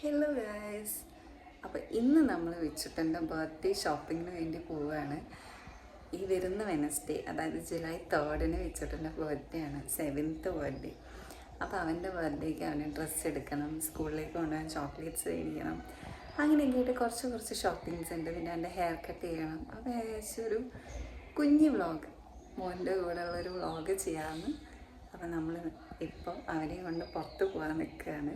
Hello guys. അപ്പോൾ ഇന്ന് നമ്മൾ വിച്ചുട്ടൻ്റെ ബർത്ത്ഡേ ഷോപ്പിങ്ങിന് വേണ്ടി പോവുകയാണ്. ഈ വരുന്ന വെനസ്ഡേ, അതായത് ജൂലൈ 3 വിച്ചുട്ടൻ്റെ ബർത്ത്ഡേ ആണ്, 7th ബർത്ത്ഡേ. അപ്പോൾ അവൻ്റെ ബർത്ത്ഡേക്ക് അവന് ഡ്രസ്സ് എടുക്കണം, സ്കൂളിലേക്ക് കൊണ്ടുപോകാൻ ചോക്ലേറ്റ്സ് മേടിക്കണം, അങ്ങനെയൊക്കെ ആയിട്ട് കുറച്ച് ഷോപ്പിങ്സ് ഉണ്ട്. പിന്നെ അവൻ്റെ ഹെയർ കട്ട് ചെയ്യണം. അപ്പോൾ ഏകദേശം ഒരു കുഞ്ഞ് വ്ളോഗ്, മോൻ്റെ കൂടെ ഉള്ളൊരു വ്ളോഗ് ചെയ്യാമെന്ന്. അപ്പോൾ നമ്മൾ ഇപ്പോൾ അവനെ കൊണ്ട് പുറത്ത് പോകാൻ നിൽക്കുകയാണ്.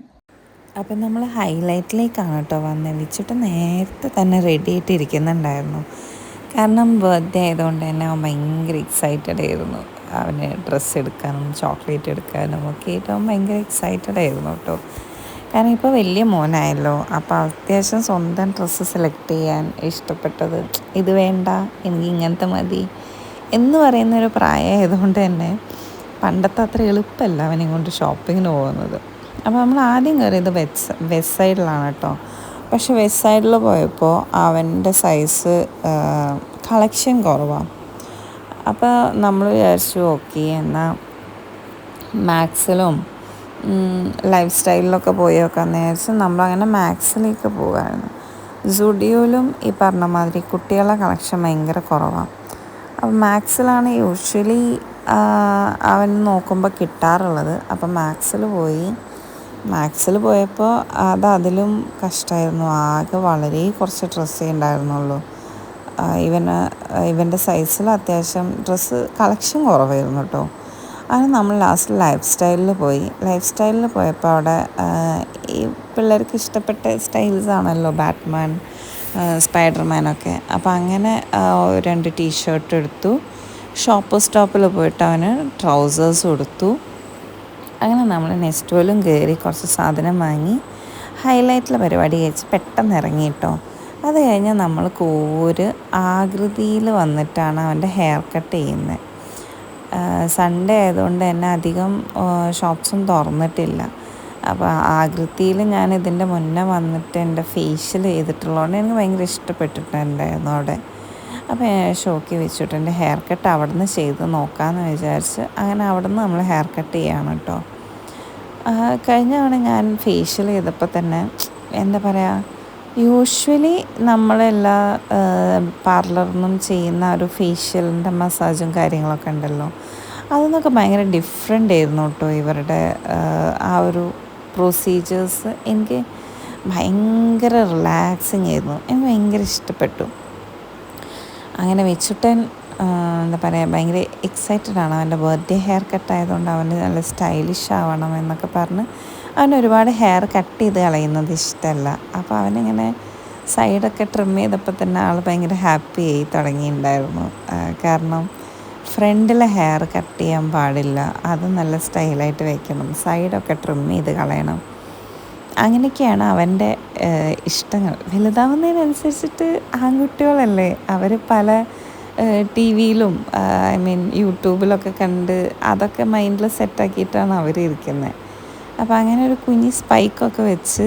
അപ്പം നമ്മൾ ഹൈലൈറ്റിലേക്കാണ് കേട്ടോ വന്നത്. വെച്ചിട്ട് നേരത്തെ തന്നെ റെഡി ആയിട്ട് ഇരിക്കുന്നുണ്ടായിരുന്നു. കാരണം ബർത്ത്ഡേ ആയതുകൊണ്ട് തന്നെ അവൻ ഭയങ്കര എക്സൈറ്റഡ് ആയിരുന്നു. അവന് ഡ്രസ്സ് എടുക്കാനും ചോക്ലേറ്റ് എടുക്കാനും ഒക്കെ ആയിട്ട് അവൻ ഭയങ്കര എക്സൈറ്റഡ് ആയിരുന്നു കേട്ടോ. കാരണം ഇപ്പോൾ വലിയ മോനായല്ലോ, അപ്പോൾ അത്യാവശ്യം സ്വന്തം ഡ്രസ്സ് സെലക്ട് ചെയ്യാൻ ഇഷ്ടപ്പെട്ടത് ഇത് വേണ്ട, എനിക്ക് ഇങ്ങനത്തെ മതി എന്ന് പറയുന്നൊരു പ്രായമായതുകൊണ്ട് തന്നെ പണ്ടത്തെ അത്ര എളുപ്പമല്ല അവനെ കൊണ്ട് ഷോപ്പിങ്ങിന് പോകുന്നത്. അപ്പോൾ നമ്മൾ ആദ്യം കയറിയത് വെസ്റ്റ് സൈഡിലാണ് കേട്ടോ. പക്ഷെ വെസ്റ്റ് സൈഡിൽ പോയപ്പോൾ അവൻ്റെ സൈസ് കളക്ഷൻ കുറവാണ്. അപ്പോൾ നമ്മൾ വിചാരിച്ചു ഓക്കെ എന്നാൽ മാക്സിലും ലൈഫ് സ്റ്റൈലിലൊക്കെ പോയി നോക്കാമെന്ന് വിചാരിച്ച് നമ്മളങ്ങനെ മാക്സിലേക്ക് പോവുകയായിരുന്നു. സുഡിയോയിലും ഈ പറഞ്ഞ മാതിരി കുട്ടികളുടെ കളക്ഷൻ ഭയങ്കര കുറവാണ്. അപ്പോൾ മാക്സിലാണ് യൂഷ്വലി അവൻ നോക്കുമ്പോൾ കിട്ടാറുള്ളത്. അപ്പോൾ മാക്സിൽ പോയപ്പോൾ അതിലും കഷ്ടമായിരുന്നു. ആകെ വളരെ കുറച്ച് ഡ്രസ്സേ ഉണ്ടായിരുന്നുള്ളൂ. ഇവൻ്റെ സൈസിൽ അത്യാവശ്യം ഡ്രസ്സ് കളക്ഷൻ കുറവായിരുന്നു കേട്ടോ. അങ്ങനെ നമ്മൾ ലാസ്റ്റ് ലൈഫ് സ്റ്റൈലിൽ പോയപ്പോൾ അവിടെ ഈ പിള്ളേർക്ക് ഇഷ്ടപ്പെട്ട സ്റ്റൈൽസ് ആണല്ലോ, ബാറ്റ്മാൻ, സ്പൈഡർമാനൊക്കെ. അപ്പോൾ അങ്ങനെ 2 ടീഷർട്ട് എടുത്തു. സ്റ്റോപ്പിൽ പോയിട്ട് അവന് ട്രൗസേഴ്സും എടുത്തു. അങ്ങനെ നമ്മൾ നെസ്റ്റോയിലും കയറി കുറച്ച് സാധനം വാങ്ങി ഹൈലൈറ്റിലെ പരിപാടി കഴിച്ച് പെട്ടെന്ന് ഇറങ്ങി കേട്ടോ. അത് കഴിഞ്ഞ് നമ്മൾ ആകൃതിയിൽ വന്നിട്ടാണ് അവൻ്റെ ഹെയർ കട്ട് ചെയ്യുന്നത്. സൺഡേ ആയതുകൊണ്ട് തന്നെ അധികം ഷോപ്സും തുറന്നിട്ടില്ല. അപ്പോൾ ആകൃതിയിൽ ഞാൻ ഇതിൻ്റെ മുന്നേ വന്നിട്ട് എൻ്റെ ഫേഷ്യൽ ചെയ്തിട്ടുള്ളതുകൊണ്ട് എനിക്ക് ഭയങ്കര ഇഷ്ടപ്പെട്ടിട്ടുണ്ടായിരുന്നു അവിടെ. അപ്പോൾ ഷോക്കി വെച്ചിട്ട് എൻ്റെ ഹെയർ കട്ട് അവിടെ നിന്ന് ചെയ്ത് നോക്കാമെന്ന് വിചാരിച്ച് അങ്ങനെ അവിടെ നിന്ന് നമ്മൾ ഹെയർ കട്ട് ചെയ്യാണ് കേട്ടോ. കഴിഞ്ഞ തവണ ഞാൻ ഫേഷ്യൽ ചെയ്തപ്പോൾ തന്നെ എന്താ പറയുക, യൂഷ്വലി നമ്മളെല്ലാ പാർലറിനും ചെയ്യുന്ന ഒരു ഫേഷ്യലിൻ്റെ മസാജും കാര്യങ്ങളൊക്കെ ഉണ്ടല്ലോ, അതിന്നൊക്കെ ഭയങ്കര ഡിഫറെൻ്റ് ആയിരുന്നു കേട്ടോ ഇവരുടെ ആ ഒരു പ്രൊസീജിയേഴ്സ്. എനിക്ക് ഭയങ്കര റിലാക്സിങ് ആയിരുന്നു, എനിക്ക് ഭയങ്കര ഇഷ്ടപ്പെട്ടു. അങ്ങനെ വെച്ചിട്ടൻ എന്താ പറയുക ഭയങ്കര എക്സൈറ്റഡ് ആണ്. അവൻ്റെ ബർത്ത്ഡേ ഹെയർ കട്ടായതുകൊണ്ട് അവന് നല്ല സ്റ്റൈലിഷ് ആവണം എന്നൊക്കെ പറഞ്ഞ് അവന് ഒരുപാട് ഹെയർ കട്ട് ചെയ്ത് കളയുന്നത് ഇഷ്ടമല്ല. അപ്പോൾ അവനിങ്ങനെ സൈഡൊക്കെ ട്രിം ചെയ്തപ്പോൾ തന്നെ ആൾ ഭയങ്കര ഹാപ്പി ആയി തുടങ്ങിയിട്ടുണ്ടായിരുന്നു. കാരണം ഫ്രണ്ടിലെ ഹെയർ കട്ട് ചെയ്യാൻ പാടില്ല, അത് നല്ല സ്റ്റൈലായിട്ട് വെക്കണം, സൈഡൊക്കെ ട്രിം ചെയ്ത് കളയണം. അങ്ങനെയൊക്കെയാണ് അവൻ്റെ ഇഷ്ടങ്ങൾ. വലുതാവുന്നതിനനുസരിച്ചിട്ട് ആൺകുട്ടികളല്ലേ, അവർ പല ടി വിയിലും യൂട്യൂബിലൊക്കെ കണ്ട് അതൊക്കെ മൈൻഡിൽ സെറ്റാക്കിയിട്ടാണ് അവരിയ്ക്കുന്നത്. അപ്പോൾ അങ്ങനെ ഒരു കുഞ്ഞി സ്പൈക്കൊക്കെ വെച്ച്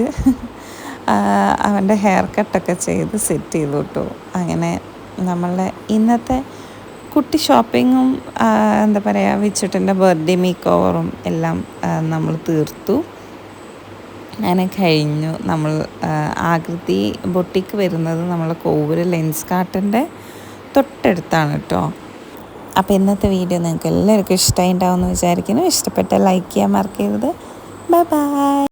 അവൻ്റെ ഹെയർ കട്ടൊക്കെ ചെയ്ത് സെറ്റ് ചെയ്തു കേട്ടോ. അങ്ങനെ നമ്മളുടെ ഇന്നത്തെ കുട്ടി ഷോപ്പിങ്ങും എന്താ പറയുക വിച്ചുട്ടൻ്റെ ബർത്ത്ഡേ മേക്ക് ഓവറും എല്ലാം നമ്മൾ തീർത്തു. അങ്ങനെ കഴിഞ്ഞു. നമ്മൾ ആകൃതി ബൊട്ടിക്ക് വരുന്നത് നമ്മളെ കോവൂര് ലെൻസ് കാർട്ടിൻ്റെ തൊട്ടടുത്താണ് കേട്ടോ. അപ്പോൾ ഇന്നത്തെ വീഡിയോ നിങ്ങൾക്ക് എല്ലാവർക്കും ഇഷ്ടമായിട്ടുണ്ടാവുമെന്ന് വിചാരിക്കുന്നു. ഇഷ്ടപ്പെട്ട ലൈക്ക് ചെയ്യാൻ മറക്കരുത്. Bye bye.